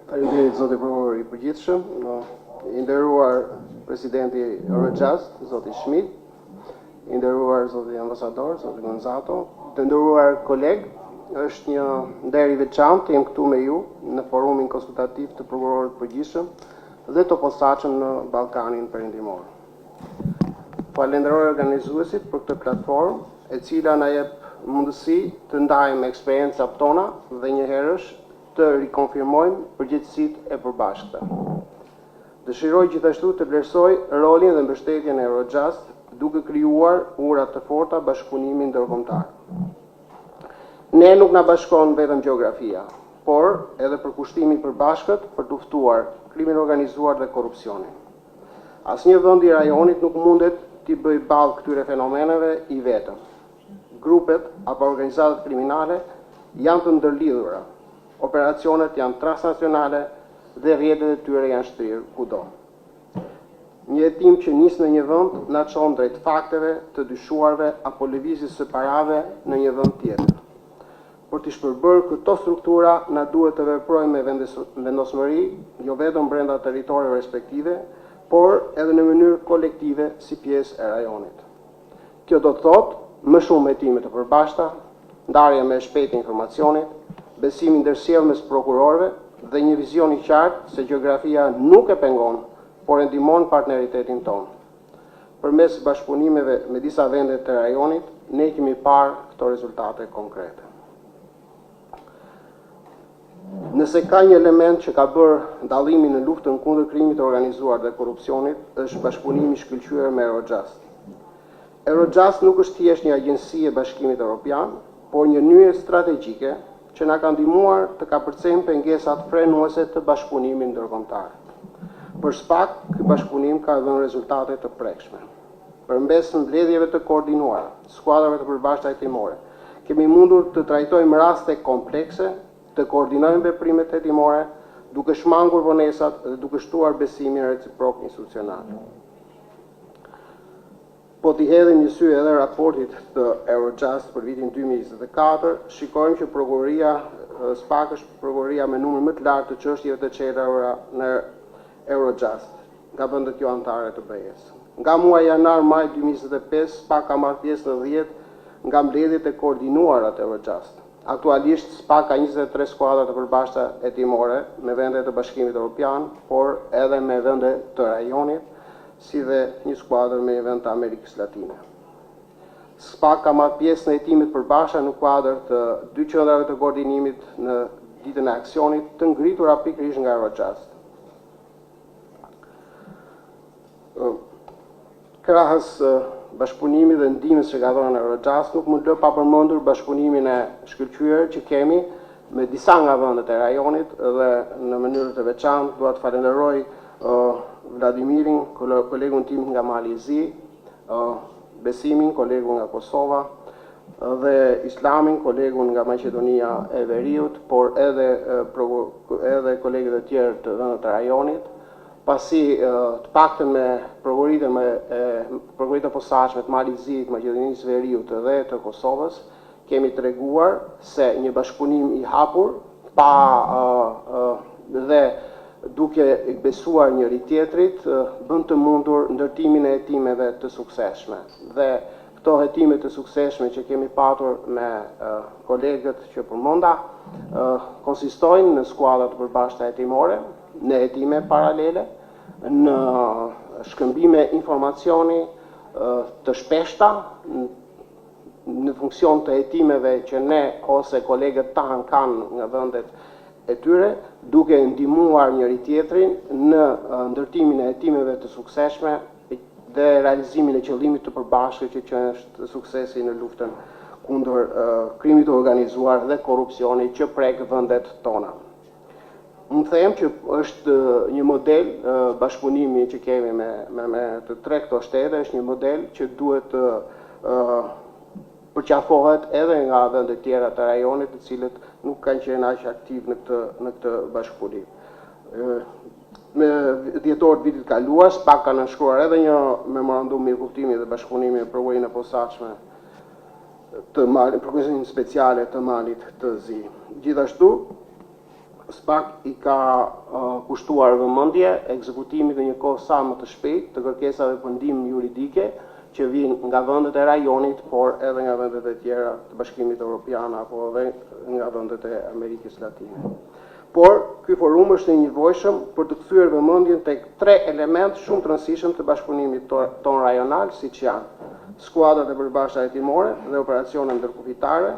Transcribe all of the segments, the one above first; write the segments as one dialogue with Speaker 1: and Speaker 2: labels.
Speaker 1: Faleminderit zoti prokuror I përgjithshëm, I nderuar presidenti Eurojust, zoti Schmidt, I nderuar zoti ambasador, zoti Gonzato, të nderuar kolegë, është një nder I veçantë të jem këtu me ju në forumin konsultativ të prokurorit përgjithshëm dhe të posaçëm në Ballkanin Perëndimor. Falenderoj organizuesit për këtë platformë, e cila na jep mundësi të ndajmë eksperiencat tona dhe njëherësh të rikonfirmojmë përgjegjësitë e përbashkëta. Dëshiroj gjithashtu të vlerësoj rolin dhe mbështetjen e Eurojust duke krijuar ura të forta bashkëpunimi ndërkombëtar. Ne nuk na bashkon vetëm gjeografia, por edhe përkushtimi I përbashkët për të luftuar krimin organizuar dhe korrupsionin. Asnjë vend I rajonit nuk mundet t'i bëj ballë këtyre fenomeneve I vetëm. Grupet apo organizatat kriminale janë të ndërlidhura. Operacionet janë transnacionale dhe rrjetet e tyre janë shtrirë kudo. Një hetim që nis në një vend na çon drejt fakteve të dyshuarve apo lëvizjes së parave në një vend tjetër. Për të shpërbërë këto struktura, na duhet të veprojmë me vendosmëri, jo vetëm brenda territoreve respektive, por edhe në mënyrë kolektive si pjesë e rajonit. Kjo do të thotë më shumë hetime të përbashkëta, ndarje më e shpejtë e informacionit, besimi ndërsjellë mes prokurorëve dhe një vizion I qartë se gjeografia nuk e pengon, por e ndihmon partneritetin tonë. Përmes bashkëpunimeve me disa vende të rajonit, ne kemi parë këto rezultate konkrete. Nëse ka një element që ka bërë dallimin në luftën kundër krimit të organizuar dhe korrupsionit, është bashkëpunimi I shkëlqyer me Eurojust. Eurojust nuk është thjesht një agjenci e Bashkimit Evropian, por një nyje strategjike që na ka ndihmuar të kapërcejmë pengesat frenuese të bashkëpunimit ndërkombëtar. Për SPAK, ky bashkëpunim ka dhënë rezultate të prekshme. Përmes mbledhjeve të koordinuara, skuadrave të përbashkëta hetimore, kemi mundur të trajtojmë raste komplekse, të koordinojmë veprimet hetimore, duke shmangur vonesat dhe duke shtuar besimin reciprok institucional. Po t'i hedhim një sy edhe raportit të Eurojust për vitin 2024, shikojmë që prokuroria SPAK është prokuroria me numër më të lartë të çështjeve të çelura në Eurojust, nga vendet jo anëtare të BE-s. Nga muaji janar-maj 2025, SPAK ka marrë pjesë në 10 nga mbledhjet e koordinuara të Eurojust. Aktualisht SPAK ka 23 skuadra të përbashkëta hetimore me vende të Bashkimit Evropian, por edhe me vende të rajonit, si dhe një skuadër me vend të Amerikës Latine. SPAK ka marrë pjesë në hetimet përbashkëta në kuadër të 2 qendrave të koordinimit në ditën e aksionit të ngritura pikërisht nga Eurojust. Krahas bashkëpunimit dhe ndihmës që ka dhënë Eurojust, nuk mund lë pa përmendur bashkëpunimin e shkëlqyer që kemi me disa nga vendet e rajonit dhe në mënyrë të veçantë dua të falenderoj Vladimirin, kolegun tim nga Mali I Zi, Besimin, kolegun nga Kosova, dhe Islamin, kolegun nga Maqedonia e Veriut, por edhe kolegët e tjerë të vendeve të rajonit, pasi të paktën me prokuroritë e posaçme të Mali I Zit, Maqedonisë Veriut dhe të Kosovës, kemi treguar se një bashkëpunim I hapur dhe duke besuar njëri tjetrit, bën të mundur ndërtimin e hetimeve të suksesshme. Dhe këto hetime të suksesshme që kemi patur me kolegët që përmenda, konsistojnë në skuadra të përbashkëta hetimore, në hetime paralele, në shkëmbime informacioni të shpeshta, në funksion të hetimeve që ne ose kolegët tanë kanë nga vendet e tyre, duke ndihmuar njëri tjetrin në ndërtimin e hetimeve të suksesshme dhe realizimin e qëllimit të përbashkët që është suksesi në luftën kundër krimit të organizuar dhe korrupsionit që prek vendet tona. Unë them që është një model bashkëpunimi që kemi me të tre këto shtete, është një model që duhet të përqafohet edhe nga vendet tjera të rajonit, të cilët nuk kanë qenë aq aktiv në këtë bashkëpunim. Me dhjetor të vitit kaluar, SPAK ka nënshkruar edhe një memorandum mirëkuptimi dhe bashkëpunimi me prokurorinë e posaçme të Malit, prokurorinë speciale të Malit të Zi. Gjithashtu, SPAK i ka kushtuar vëmendje ekzekutimit në një kohë sa më të shpejtë të kërkesave për ndihmë juridike që vijnë nga vendet e rajonit, por edhe nga vendet e tjera të Bashkimit Evropian apo edhe nga vendet e Amerikës Latine. Por ky forum është i nevojshëm për të kthyer vëmendjen tek 3 elementë shumë të rëndësishëm të bashkëpunimit ton rajonal, siç janë skuadrat e përbashkëta hetimore dhe operacionet ndërkufitare,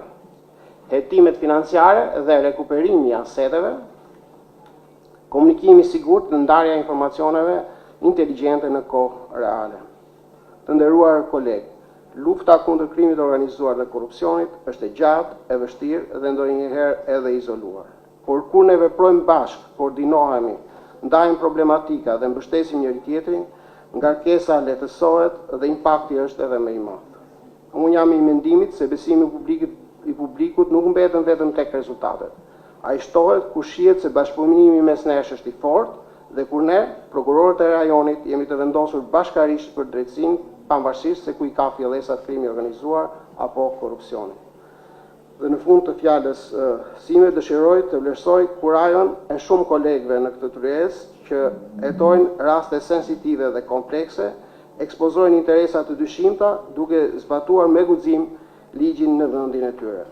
Speaker 1: hetimet financiare dhe rekuperimi i aseteve, komunikimi i sigurt dhe ndarja e informacioneve inteligjente në kohë reale. Të nderuar kolegë, lufta kundër krimit organizuar dhe korrupsionit është e gjatë, e vështirë dhe ndonjëherë edhe izoluar. Por kur ne veprojmë bashkë, koordinohemi, ndajmë problematika dhe mbështesim njëri tjetrin, ngarkesa lehtësohet dhe impakti është edhe më i madh. Unë jam i mendimit se besimi i publikut nuk mbeten vetëm tek rezultatet. Ai shtohet kur shihet se bashkëpunimi mes nesh është i fortë dhe kur ne, prokurorët e rajonit, jemi të vendosur bashkërisht për drejtësinë, pavarësisht se ku i ka fillesat krimi organizuar apo korrupsioni. Dhe në fund të fjalës sime dëshiroj të vlerësoj kurajon e shumë kolegëve në këtë tryezë që hetojnë raste sensitive dhe komplekse, ekspozojnë interesa të dyshimta duke zbatuar me guxim ligjin në vendin e tyre.